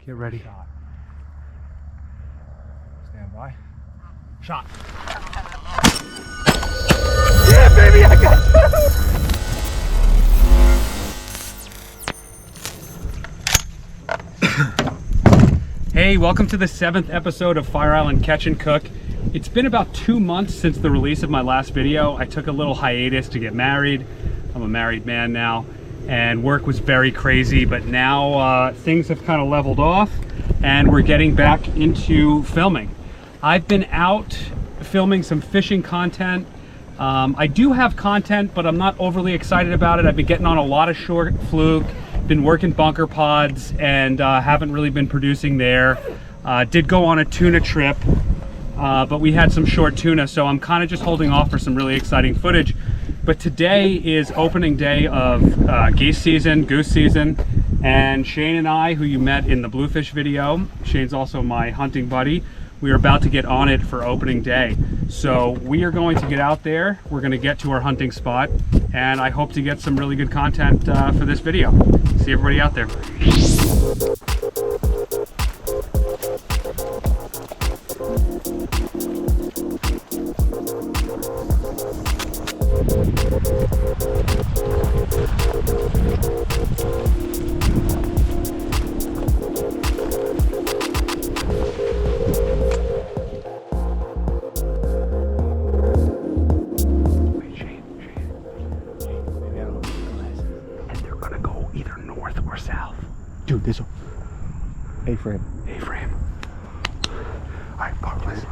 Get ready. Shot. Stand by. Shot. Yeah, baby, I got two! Hey, welcome to the 7th episode of Fire Island Catch and Cook. It's been about 2 months since the release of my last video. I took a little hiatus to get married. I'm a married man now, and work was very crazy, but now things have kind of leveled off and we're getting back into filming. I've been out filming some fishing content. I do have content, but I'm not overly excited about it. I've been getting on a lot of short fluke, been working bunker pods, and haven't really been producing there. Did go on a tuna trip, but we had some short tuna, so I'm kind of just holding off for some really exciting footage. But today is opening day of geese season, goose season, and Shane and I, who you met in the bluefish video, Shane's also my hunting buddy, we are about to get on it for opening day. So we are going to get out there, we're going to get to our hunting spot, and I hope to get some really good content for this video. See everybody out there. Dude, this A-frame. A-frame. Alright, Bob, listen.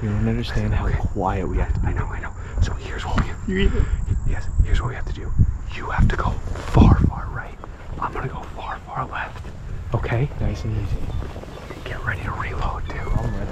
You don't understand how quiet we have to be. I know. So here's what we have to do. Yes, here's what we have to do. You have to go far right. I'm gonna go far left. Okay? Nice and easy. Get ready to reload, too. I'm ready.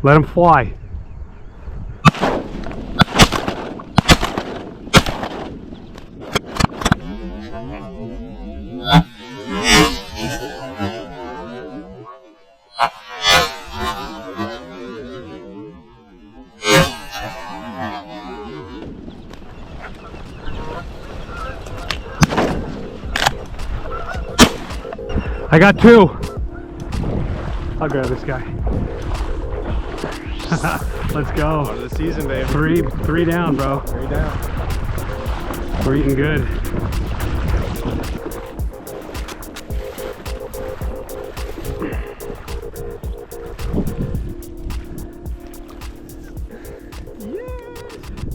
Let him fly. I got 2. I'll grab this guy. Let's go. Part of the season, baby. Three down, bro. 3 down. We're eating good. Yes.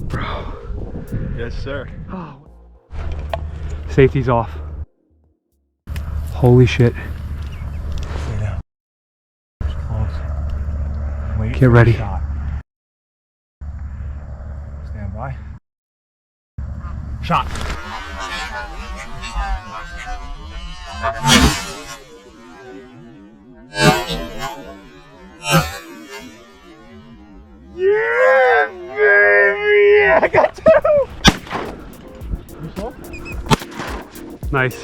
Bro. Yes, sir. Oh. Safety's off. Holy shit. Stay down. Close. Wait. Get ready. Shot. Stand by. Shot. Yeah, baby! I got 2! You saw? Nice.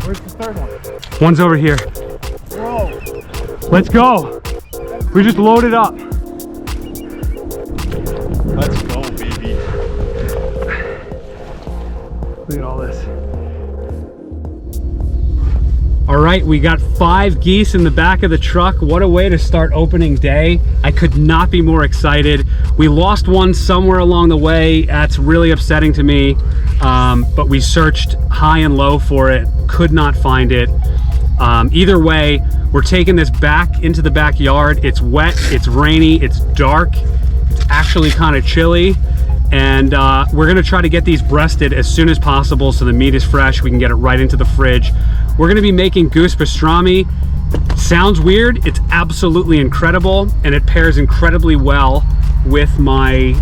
Where's the third one? One's over here. Bro! Let's go. We just loaded up. Let's go, baby. Look at all this. All right, we got 5 geese in the back of the truck. What a way to start opening day. I could not be more excited. We lost one somewhere along the way. That's really upsetting to me. But we searched high and low for it, could not find it. Either way, we're taking this back into the backyard. It's wet, it's rainy, it's dark, it's actually kind of chilly. And we're gonna try to get these breasted as soon as possible so the meat is fresh, we can get it right into the fridge. We're gonna be making goose pastrami Sounds weird, it's absolutely incredible, and it pairs incredibly well with my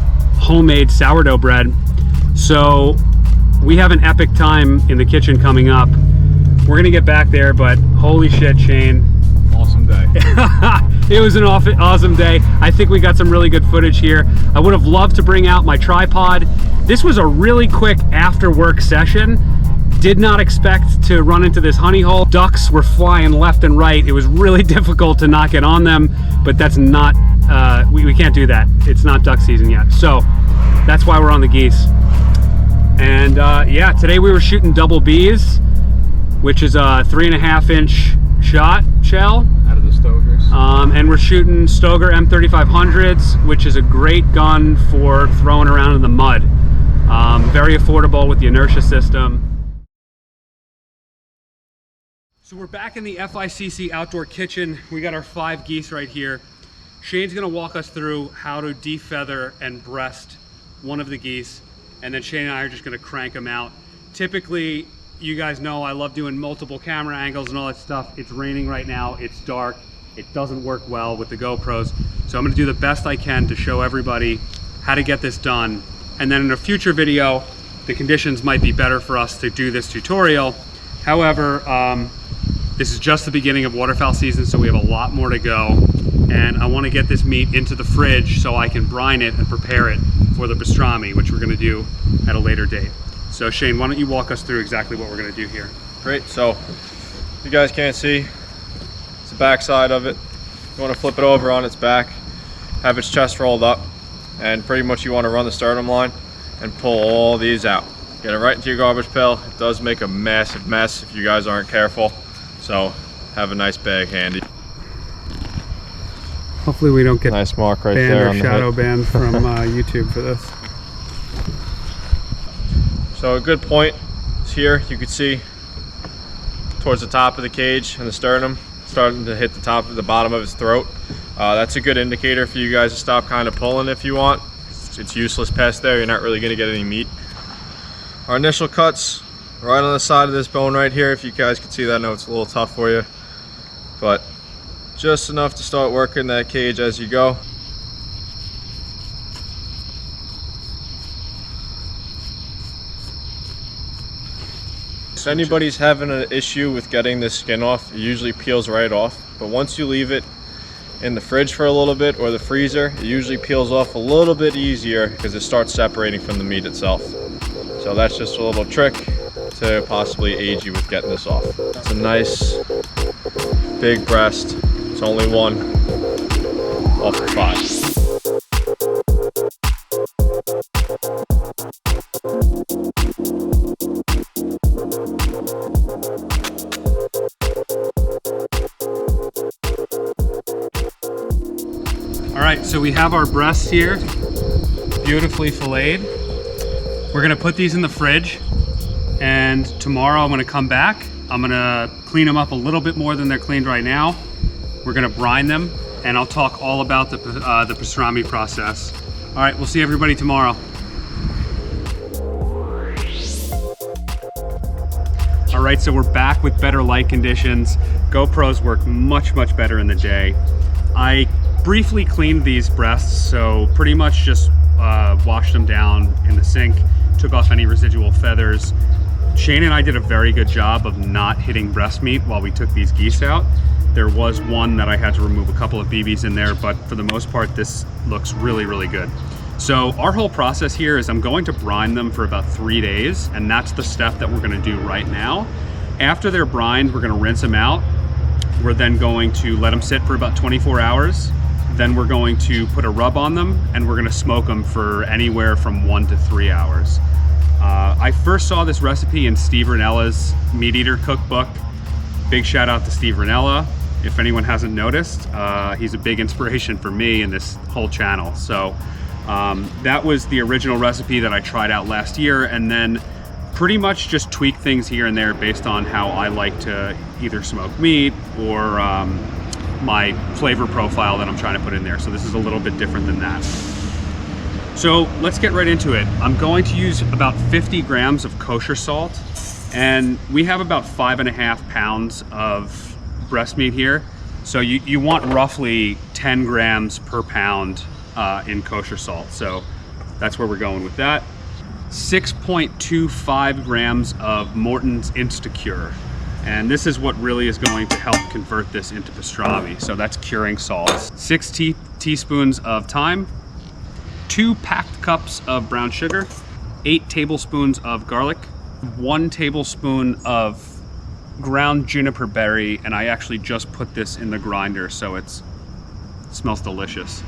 homemade sourdough bread. So we have an epic time in the kitchen coming up. We're gonna get back there, but holy shit, Shane. Awesome day. It was an awesome day. I think we got some really good footage here. I would have loved to bring out my tripod. This was a really quick after work session. Did not expect to run into this honey hole. Ducks were flying left and right. It was really difficult to not get on them, but that's not, we can't do that. It's not duck season yet. So that's why we're on the geese. And yeah, today we were shooting double Bs, which is a 3.5-inch shell. Out of the Stogers. And we're shooting Stoger M3500s, which is a great gun for throwing around in the mud. Very affordable with the inertia system. So we're back in the FICC outdoor kitchen. We got our 5 geese right here. Shane's gonna walk us through how to defeather and breast one of the geese, and then Shane and I are just gonna crank them out. Typically, you guys know I love doing multiple camera angles and all that stuff. It's raining right now, it's dark. It doesn't work well with the GoPros. So I'm gonna do the best I can to show everybody how to get this done. And then in a future video, the conditions might be better for us to do this tutorial. However, this is just the beginning of waterfowl season, so we have a lot more to go. And I wanna get this meat into the fridge so I can brine it and prepare it for the pastrami, which we're gonna do at a later date. So Shane, why don't you walk us through exactly what we're gonna do here? Great, so if you guys can't see, it's the back side of it. You wanna flip it over on its back, have its chest rolled up, and pretty much you wanna run the sternum line and pull all these out. Get it right into your garbage pail. It does make a massive mess if you guys aren't careful. So have a nice bag handy. Hopefully we don't get nice mark right banned there or on the shadow hip. banned from YouTube for this. So a good point is here. You can see towards the top of the cage and the sternum starting to hit the top of the bottom of his throat. That's a good indicator for you guys to stop kind of pulling if you want. It's useless past there. You're not really going to get any meat. Our initial cuts right on the side of this bone right here. If you guys can see that, I know it's a little tough for you, but just enough to start working that cage as you go. If anybody's having an issue with getting this skin off, it usually peels right off, but once you leave it in the fridge for a little bit or the freezer, it usually peels off a little bit easier because it starts separating from the meat itself. So that's just a little trick to possibly aid you with getting this off. It's a nice big breast. It's only one off the 5. All right, so we have our breasts here, beautifully filleted. We're gonna put these in the fridge, and tomorrow I'm gonna come back. I'm gonna clean them up a little bit more than they're cleaned right now. We're gonna brine them, and I'll talk all about the pastrami process. All right, we'll see everybody tomorrow. All right, so we're back with better light conditions. GoPros work much, much better in the day. I briefly cleaned these breasts, so pretty much just washed them down in the sink, took off any residual feathers. Shane and I did a very good job of not hitting breast meat while we took these geese out. There was one that I had to remove a couple of BBs in there, but for the most part, this looks really, really good. So our whole process here is I'm going to brine them for about 3 days, and that's the step that we're gonna do right now. After they're brined, we're gonna rinse them out. We're then going to let them sit for about 24 hours. Then we're going to put a rub on them, and we're gonna smoke them for anywhere from 1 to 3 hours. I first saw this recipe in Steve Rinella's Meat Eater cookbook. Big shout out to Steve Rinella. If anyone hasn't noticed, he's a big inspiration for me and this whole channel. So that was the original recipe that I tried out last year, and then pretty much just tweak things here and there based on how I like to either smoke meat or my flavor profile that I'm trying to put in there. So this is a little bit different than that. So let's get right into it. I'm going to use about 50 grams of kosher salt, and we have about 5.5 pounds of breast meat here. So you want roughly 10 grams per pound in kosher salt. So that's where we're going with that. 6.25 grams of Morton's Instacure. And this is what really is going to help convert this into pastrami. So that's curing salt. 6 teaspoons of thyme, 2 packed cups of brown sugar, 8 tablespoons of garlic, 1 tablespoon of ground juniper berry, and I actually just put this in the grinder, so it smells delicious.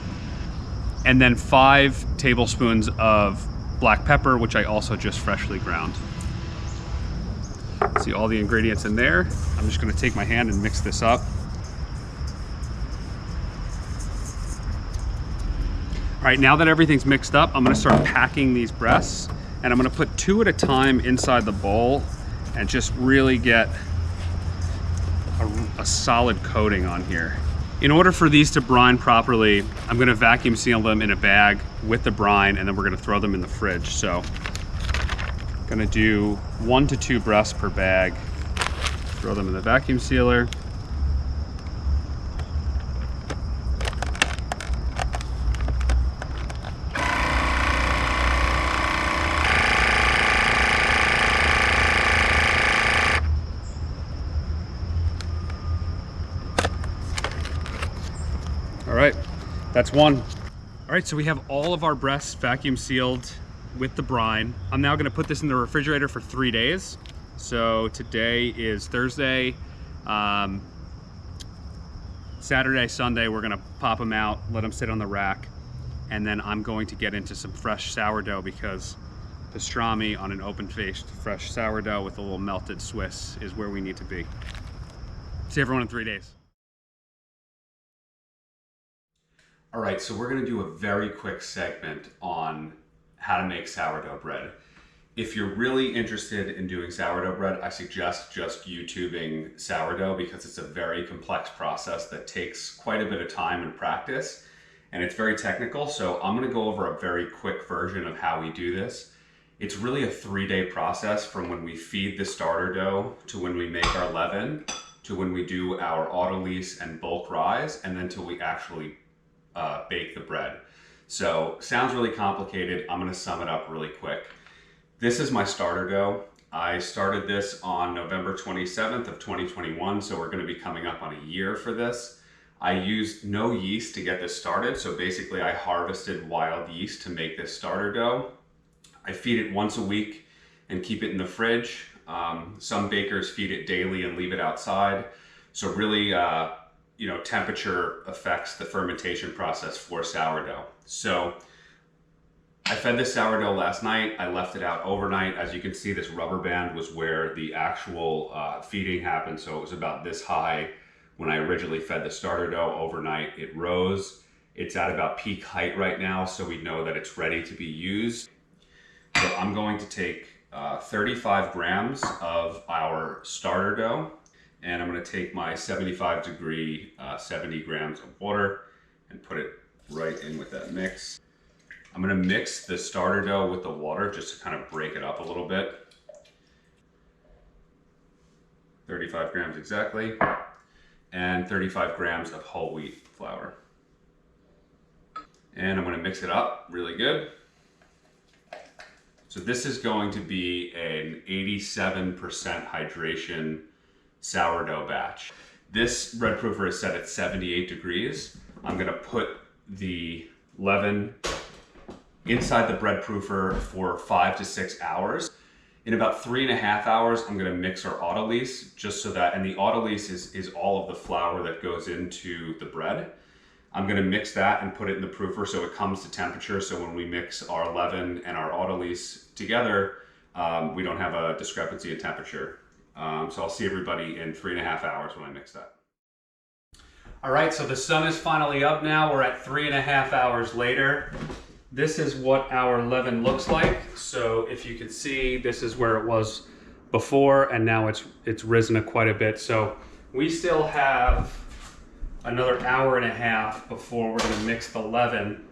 And then 5 tablespoons of black pepper, which I also just freshly ground. See all the ingredients in there. I'm just gonna take my hand and mix this up. All right, now that everything's mixed up, I'm gonna start packing these breasts, and I'm gonna put 2 at a time inside the bowl and just really get a solid coating on here. In order for these to brine properly, I'm gonna vacuum seal them in a bag with the brine, and then we're gonna throw them in the fridge. So gonna do 1 to 2 breasts per bag, throw them in the vacuum sealer. All right, that's 1. All right, so we have all of our breasts vacuum sealed with the brine. I'm now gonna put this in the refrigerator for 3 days. So today is Thursday. Saturday, Sunday, we're gonna pop them out, let them sit on the rack, and then I'm going to get into some fresh sourdough, because pastrami on an open-faced fresh sourdough with a little melted Swiss is where we need to be. See everyone in 3 days. All right, so we're gonna do a very quick segment on how to make sourdough bread. If you're really interested in doing sourdough bread, I suggest just YouTubing sourdough, because it's a very complex process that takes quite a bit of time and practice, and it's very technical. So I'm gonna go over a very quick version of how we do this. It's really a 3-day process, from when we feed the starter dough to when we make our leaven to when we do our autolyse and bulk rise, and then till we actually bake the bread. So sounds really complicated. I'm gonna sum it up really quick. This is my starter dough. I started this on November 27th of 2021, so we're gonna be coming up on a year for this. I used no yeast to get this started, so basically I harvested wild yeast to make this starter dough. I feed it once a week and keep it in the fridge. Some bakers feed it daily and leave it outside. So really, temperature affects the fermentation process for sourdough. So I fed this sourdough last night. I left it out overnight. As you can see, this rubber band was where the actual feeding happened. So it was about this high when I originally fed the starter dough overnight. It rose. It's at about peak height right now, so we know that it's ready to be used. So I'm going to take 35 grams of our starter dough, and I'm going to take my 75-degree 70 grams of water and put it right in with that mix. I'm going to mix the starter dough with the water just to kind of break it up a little bit. 35 grams exactly, and 35 grams of whole wheat flour. And I'm going to mix it up really good. So this is going to be an 87% hydration sourdough batch. This bread proofer is set at 78 degrees. I'm gonna put the leaven inside the bread proofer for 5 to 6 hours. In about 3.5 hours, I'm gonna mix our autolyse, just so that, and the autolyse is all of the flour that goes into the bread. I'm gonna mix that and put it in the proofer so it comes to temperature, so when we mix our leaven and our autolyse together, we don't have a discrepancy in temperature. So I'll see everybody in 3.5 hours when I mix that. All right, so the sun is finally up now. We're at 3.5 hours later. This is what our leaven looks like. So if you can see, this is where it was before, and now it's risen quite a bit. So we still have another 1.5 hours before we're gonna mix the leaven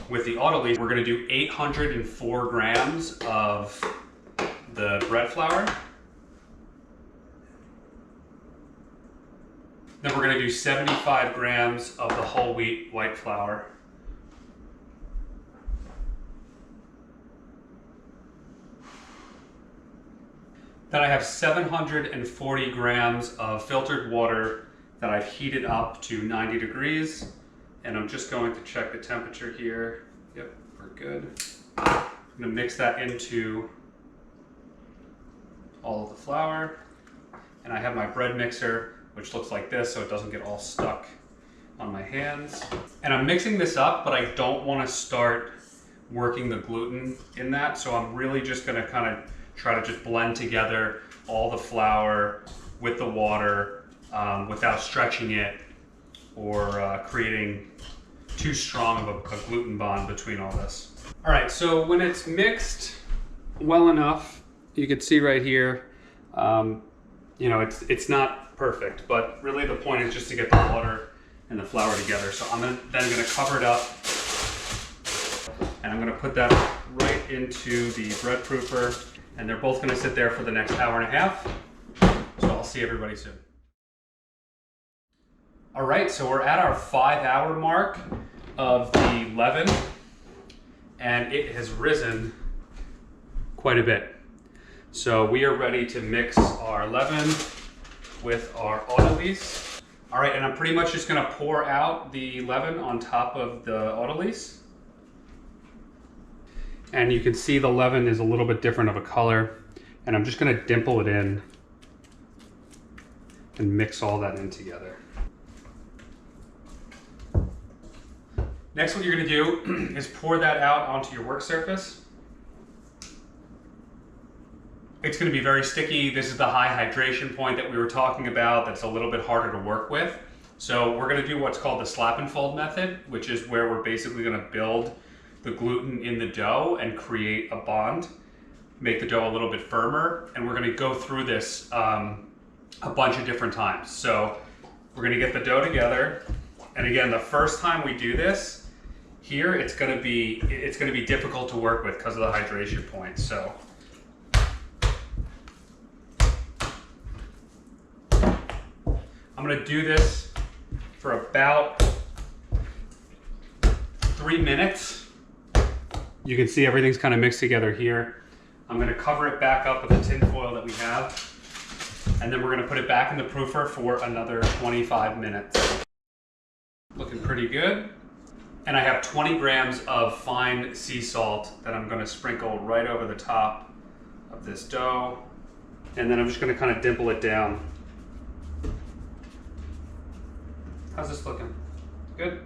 with the autolyse. We're gonna do 804 grams of the bread flour. Then we're gonna do 75 grams of the whole wheat white flour. Then I have 740 grams of filtered water that I've heated up to 90 degrees. And I'm just going to check the temperature here. Yep, we're good. I'm gonna mix that into all of the flour. And I have my bread mixer, which looks like this, so it doesn't get all stuck on my hands. And I'm mixing this up, but I don't want to start working the gluten in that. So I'm really just gonna kind of try to just blend together all the flour with the water without stretching it or creating too strong of a gluten bond between all this. All right, so when it's mixed well enough, you can see right here, you know, it's not perfect, but really the point is just to get the water and the flour together. So I'm then gonna cover it up, and I'm gonna put that right into the bread proofer, and they're both gonna sit there for the next hour and a half. So I'll see everybody soon. All right, so we're at our 5-hour mark of the leaven, and it has risen quite a bit. So we are ready to mix our leaven with our autolyse. All right, and I'm pretty much just gonna pour out the leaven on top of the autolyse. And you can see the leaven is a little bit different of a color, and I'm just gonna dimple it in and mix all that in together. Next, what you're gonna do is pour that out onto your work surface. It's gonna be very sticky. This is the high hydration point that we were talking about that's a little bit harder to work with. So we're gonna do what's called the slap and fold method, which is where we're basically gonna build the gluten in the dough and create a bond, make the dough a little bit firmer. And we're gonna go through this a bunch of different times. So we're gonna get the dough together. And again, the first time we do this, here it's gonna be difficult to work with because of the hydration point. So I'm gonna do this for about 3 minutes. You can see everything's kind of mixed together here. I'm gonna cover it back up with the tin foil that we have, and then we're gonna put it back in the proofer for another 25 minutes. Looking pretty good. And I have 20 grams of fine sea salt that I'm gonna sprinkle right over the top of this dough. And then I'm just gonna kind of dimple it down. How's this looking? Good?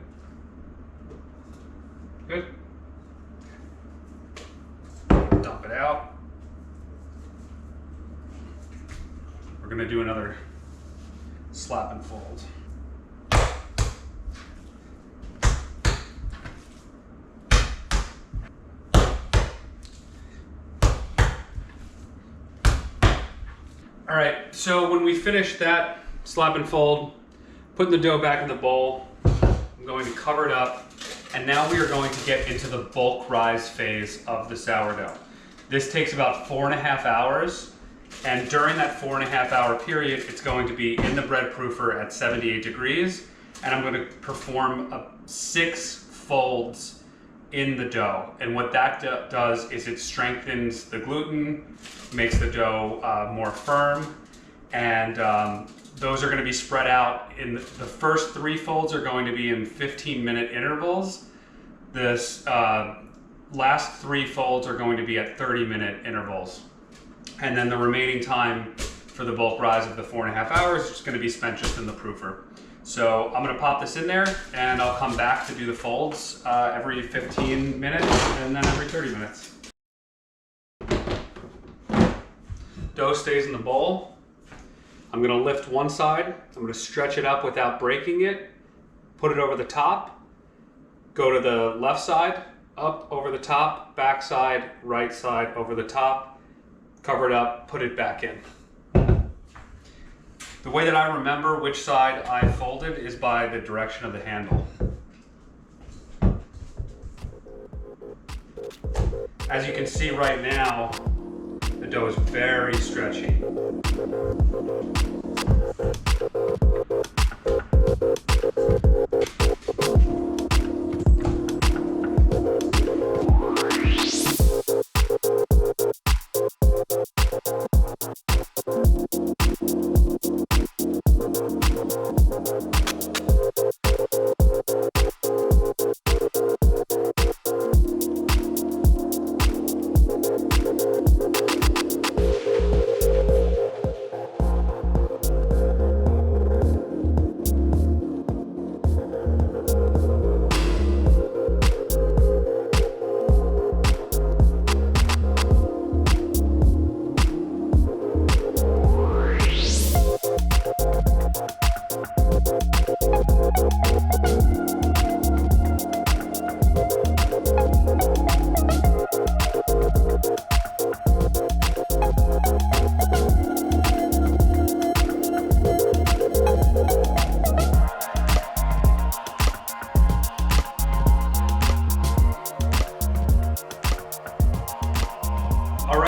Good? Dump it out. We're gonna do another slap and fold. All right, so when we finish that slap and fold, putting the dough back in the bowl, I'm going to cover it up, and now we are going to get into the bulk rise phase of the sourdough. This takes about 4.5 hours, and during that 4.5 hour period, it's going to be in the bread proofer at 78 degrees, and I'm going to perform 6 folds in the dough. And what that does is it strengthens the gluten, makes the dough more firm, and those are going to be spread out. In the first 3 folds are going to be in 15-minute intervals. This last 3 folds are going to be at 30-minute intervals. And then the remaining time for the bulk rise of the 4.5 hours is just going to be spent just in the proofer. So I'm going to pop this in there, and I'll come back to do the folds every 15 minutes and then every 30 minutes. Dough stays in the bowl. I'm going to lift one side. I'm going to stretch it up without breaking it, put it over the top, go to the left side, up over the top, back side, right side, over the top, cover it up, put it back in. The way that I remember which side I folded is by the direction of the handle. As you can see right now, the dough is very stretchy.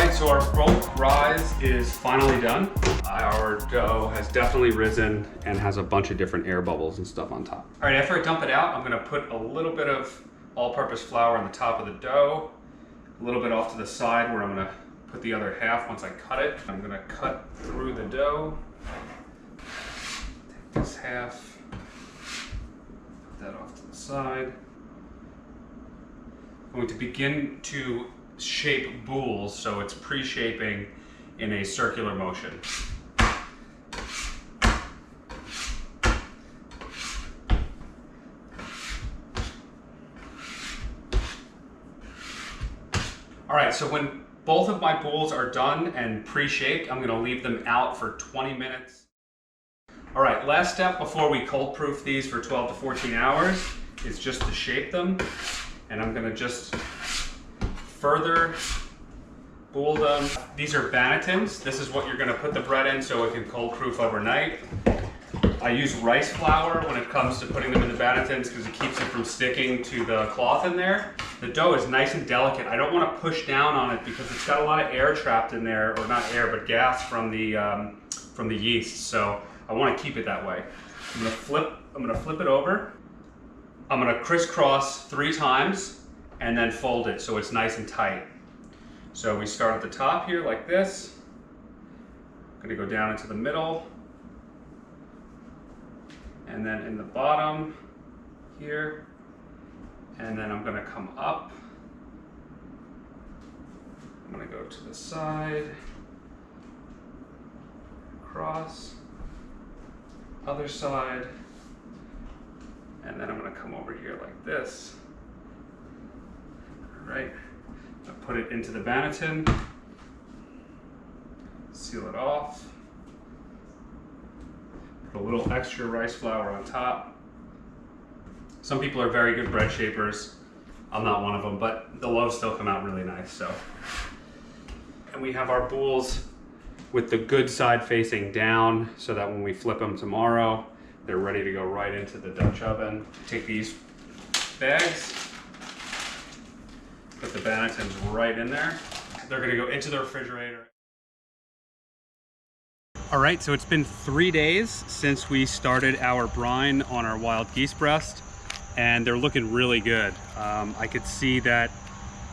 right, so our bulk rise is finally done. Our dough has definitely risen and has a bunch of different air bubbles and stuff on top. All right, after I dump it out, I'm gonna put a little bit of all-purpose flour on the top of the dough, a little bit off to the side where I'm gonna put the other half once I cut it. I'm gonna cut through the dough. Take this half, put that off to the side. I'm going to begin to shape boules, so it's pre-shaping in a circular motion. All right, so when both of my boules are done and pre-shaped, I'm gonna leave them out for 20 minutes. All right, last step before we cold proof these for 12 to 14 hours is just to shape them. And I'm gonna just further boule them. These are bannetons. This is what you're gonna put the bread in so it can cold proof overnight. I use rice flour when it comes to putting them in the bannetons because it keeps it from sticking to the cloth in there. The dough is nice and delicate. I don't want to push down on it because it's got a lot of air trapped in there, or not air, but gas from the yeast. So I want to keep it that way. I'm gonna flip it over. I'm gonna crisscross 3 times and then fold it so it's nice and tight. So we start at the top here like this. I'm gonna go down into the middle. And then in the bottom here. And then I'm gonna come up. I'm gonna go to the side, across, other side. And then I'm gonna come over here like this. All right, I'll put it into the banneton, seal it off, put a little extra rice flour on top. Some people are very good bread shapers. I'm not one of them, but the loaves still come out really nice, so. And we have our boules with the good side facing down so that when we flip them tomorrow, they're ready to go right into the Dutch oven. Take these bags, put the bannetons right in there. They're gonna go into the refrigerator. All right, so it's been 3 days since we started our brine on our wild geese breast, and they're looking really good. I could see that,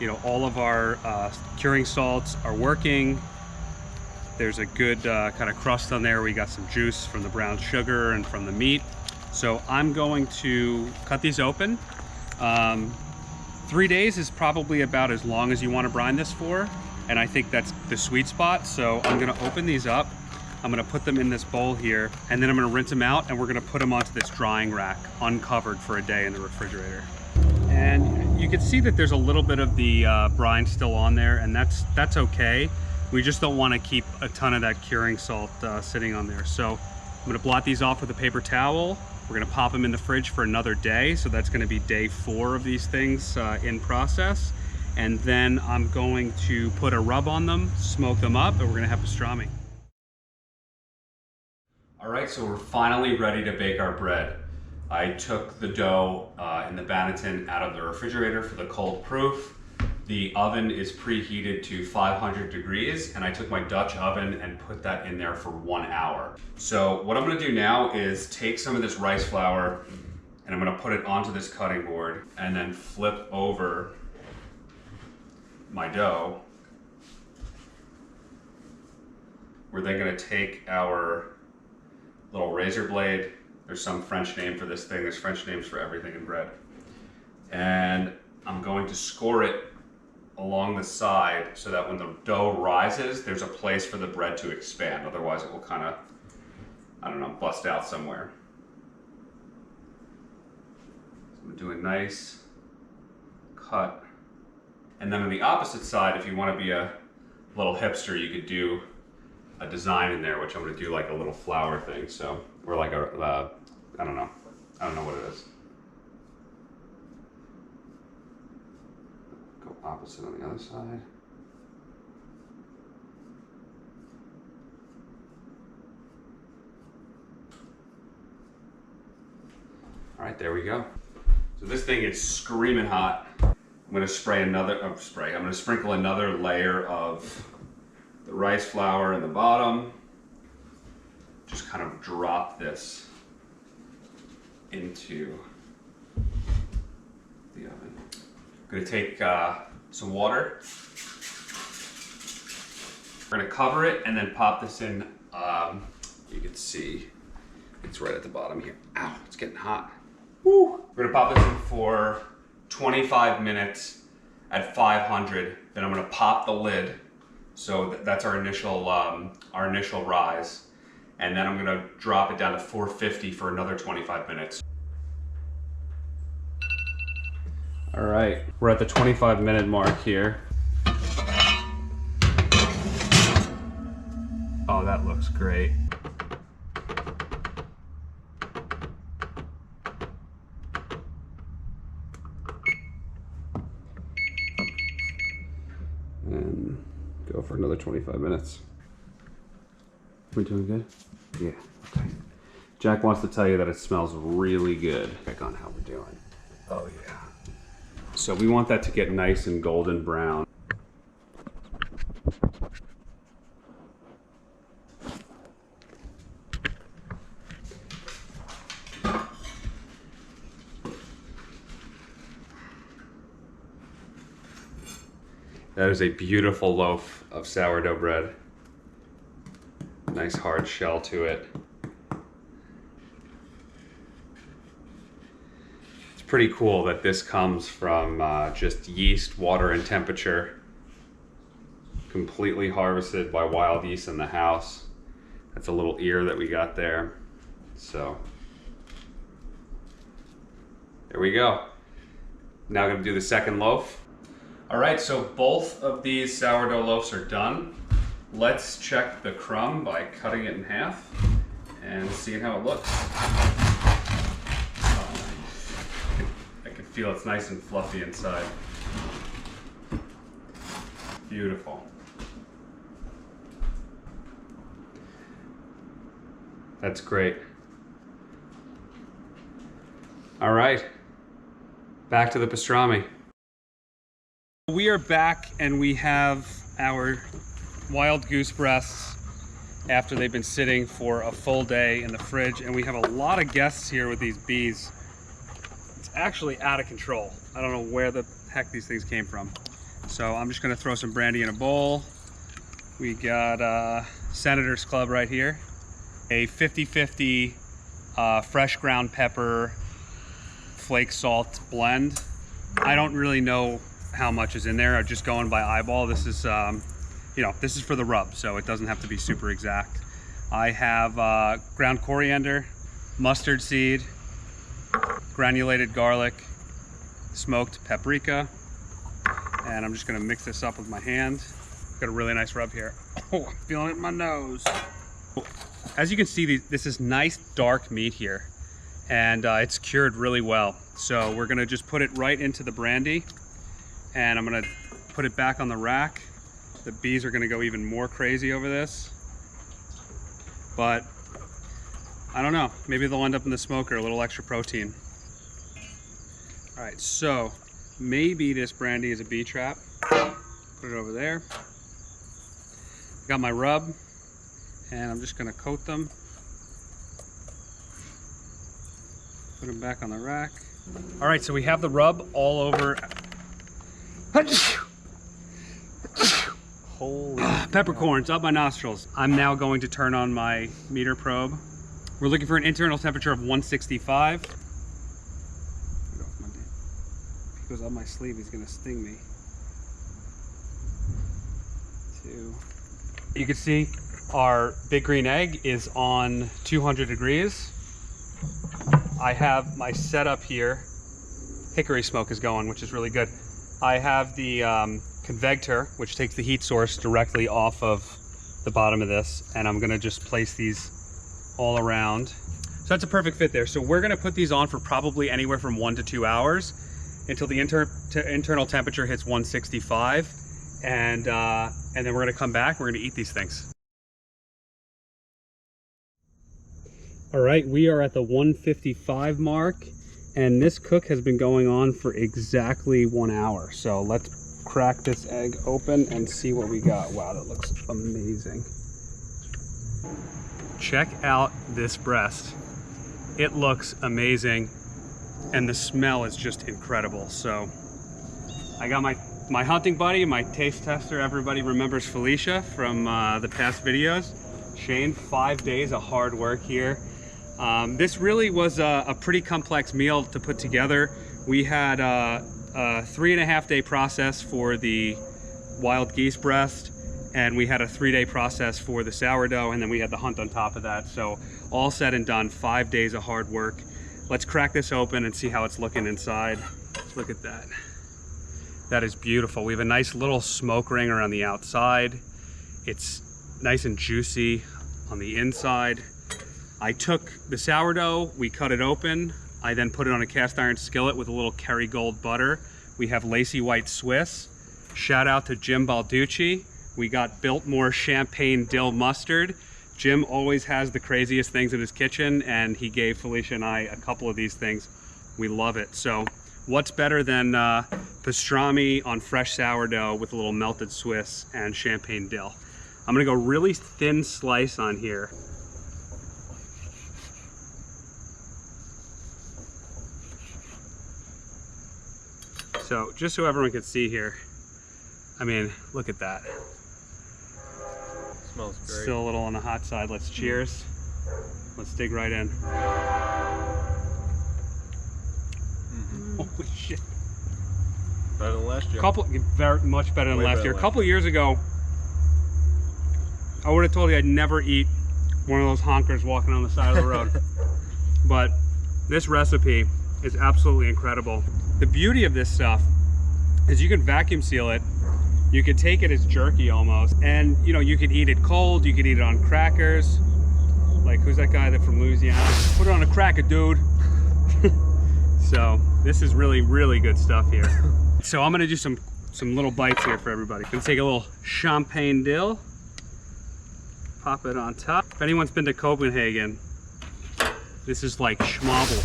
you know, all of our curing salts are working. There's a good kind of crust on there. We got some juice from the brown sugar and from the meat. So I'm going to cut these open. 3 days is probably about as long as you want to brine this for, and I think that's the sweet spot. So I'm gonna open these up. I'm gonna put them in this bowl here, and then I'm gonna rinse them out, and we're gonna put them onto this drying rack, uncovered for a day in the refrigerator. And you can see that there's a little bit of the brine still on there, and that's okay. We just don't want to keep a ton of that curing salt sitting on there. So I'm gonna blot these off with a paper towel. We're gonna pop them in the fridge for another day. So that's gonna be day 4 of these things in process. And then I'm going to put a rub on them, smoke them up, and we're gonna have pastrami. All right, so we're finally ready to bake our bread. I took the dough in the banneton out of the refrigerator for the cold proof. The oven is preheated to 500 degrees, and I took my Dutch oven and put that in there for 1 hour. So what I'm gonna do now is take some of this rice flour and I'm gonna put it onto this cutting board and then flip over my dough. We're then gonna take our little razor blade. There's some French name for this thing. There's French names for everything in bread. And I'm going to score it along the side so that when the dough rises, there's a place for the bread to expand. Otherwise it will kind of, I don't know, bust out somewhere. So I'm gonna do a nice cut. And then on the opposite side, if you want to be a little hipster, you could do a design in there, which I'm gonna do like a little flower thing. So, or like a, I don't know what it is. Go opposite on the other side. All right, there we go. So this thing is screaming hot. I'm gonna spray another, I'm gonna sprinkle another layer of the rice flour in the bottom. Just kind of drop this into the oven. I'm gonna take some water. We're gonna cover it and then pop this in. You can see it's right at the bottom here. Ow, it's getting hot. Woo. We're gonna pop this in for 25 minutes at 500. Then I'm gonna pop the lid. So that's our initial rise. And then I'm gonna drop it down to 450 for another 25 minutes. All right, we're at the 25-minute mark here. Oh, that looks great. And go for another 25 minutes. We're doing good? Yeah, okay. Jack wants to tell you that it smells really good. Check on how we're doing. Oh yeah. So we want that to get nice and golden brown. That is a beautiful loaf of sourdough bread. Nice hard shell to it. It's pretty cool that this comes from just yeast, water, and temperature. Completely harvested by wild yeast in the house. That's a little ear that we got there. So, there we go. Now I'm gonna do the second loaf. All right, so both of these sourdough loaves are done. Let's check the crumb by cutting it in half and seeing how it looks. I can feel it's nice and fluffy inside. Beautiful. That's great. All right, back to the pastrami. We are back and we have our wild goose breasts after they've been sitting for a full day in the fridge, and we have a lot of guests here with these bees. It's actually out of control. I don't know where the heck these things came from. So I'm just gonna throw some brandy in a bowl. We got Senator's Club right here. A 50-50 fresh ground pepper, flake salt blend. I don't really know how much is in there. I'm just going by eyeball. This is, you know, this is for the rub, so it doesn't have to be super exact. I have ground coriander, mustard seed, granulated garlic, smoked paprika, and I'm just gonna mix this up with my hand. Got a really nice rub here. Oh, I'm feeling it in my nose. As you can see, this is nice dark meat here, and it's cured really well. So we're gonna just put it right into the brandy, and I'm gonna put it back on the rack. The bees are gonna go even more crazy over this. But I don't know, maybe they'll end up in the smoker, a little extra protein. All right, so maybe this brandy is a bee trap. Put it over there. Got my rub, and I'm just gonna coat them. Put them back on the rack. All right, so we have the rub all over. Holy peppercorns up my nostrils. I'm now going to turn on my meter probe. We're looking for an internal temperature of 165. If he goes up my sleeve, he's gonna sting me. 2. You can see our big green egg is on 200 degrees. I have my setup here. Hickory smoke is going, which is really good. I have the convector, which takes the heat source directly off of the bottom of this, and I'm gonna just place these all around. So that's a perfect fit there. So we're gonna put these on for probably anywhere from 1 to 2 hours until the internal temperature hits 165, and then we're gonna come back, we're gonna eat these things. All right, we are at the 155 mark, and this cook has been going on for exactly 1 hour. So let's crack this egg open and see what we got. Wow, that looks amazing. Check out this breast. It looks amazing, and the smell is just incredible. So I got my hunting buddy, my taste tester. Everybody remembers Felicia from the past videos. Shane, 5 days of hard work here. This really was a pretty complex meal to put together. We had a 3.5 day process for the wild geese breast, and we had a 3-day process for the sourdough, and then we had the hunt on top of that. So all said and done, 5 days of hard work. Let's crack this open and see how it's looking inside. Let's look at that. That is beautiful. We have a nice little smoke ring around the outside. It's nice and juicy on the inside. I took the sourdough, we cut it open. I then put it on a cast iron skillet with a little Kerrygold butter. We have lacy white Swiss. Shout out to Jim Balducci. We got Biltmore champagne dill mustard. Jim always has the craziest things in his kitchen, and he gave Felicia and I a couple of these things. We love it. So what's better than pastrami on fresh sourdough with a little melted Swiss and champagne dill? I'm gonna go really thin slice on here. So just so everyone can see here, I mean, look at that. Smells great. Still a little on the hot side. Let's cheers. Let's dig right in. Holy shit. Better than last year. Very much better than last year. A couple years ago, I would have told you I'd never eat one of those honkers walking on the side of the road. But this recipe is absolutely incredible. The beauty of this stuff is you can vacuum seal it. You could take it as jerky almost, and you know, you could eat it cold, you could eat it on crackers. Like, who's that guy that from Louisiana? Put it on a cracker, dude. So this is really, really good stuff here. So I'm gonna do some little bites here for everybody. I'm gonna take a little champagne dill, pop it on top. If anyone's been to Copenhagen, this is like schmobble.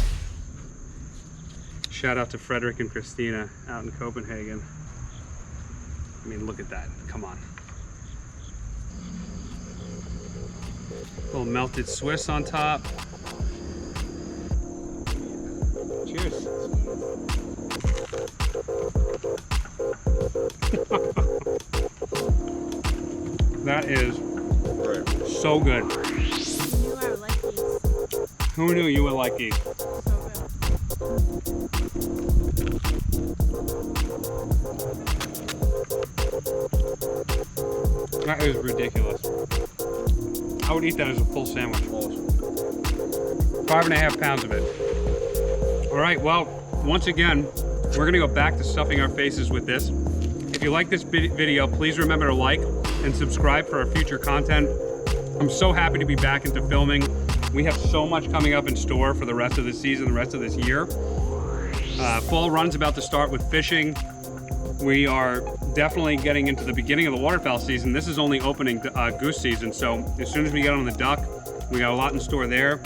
Shout out to Frederick and Christina out in Copenhagen. I mean, look at that, come on. A little melted Swiss on top. Cheers. That is so good. Who knew you would like these? That is ridiculous. I would eat that as a full sandwich. 5.5 pounds of it. All right, well, once again, we're gonna go back to stuffing our faces with this. If you like this video, please remember to like and subscribe for our future content. I'm so happy to be back into filming. We have so much coming up in store for the rest of the season, the rest of this year. Fall run's about to start with fishing. We are definitely getting into the beginning of the waterfowl season. This is only opening goose season, so as soon as we get on the duck, we got a lot in store there.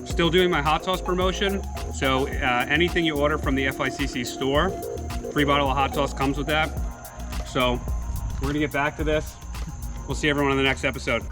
Still doing my hot sauce promotion, so anything you order from the FICC store, free bottle of hot sauce comes with that. So we're gonna get back to this. We'll see everyone on the next episode.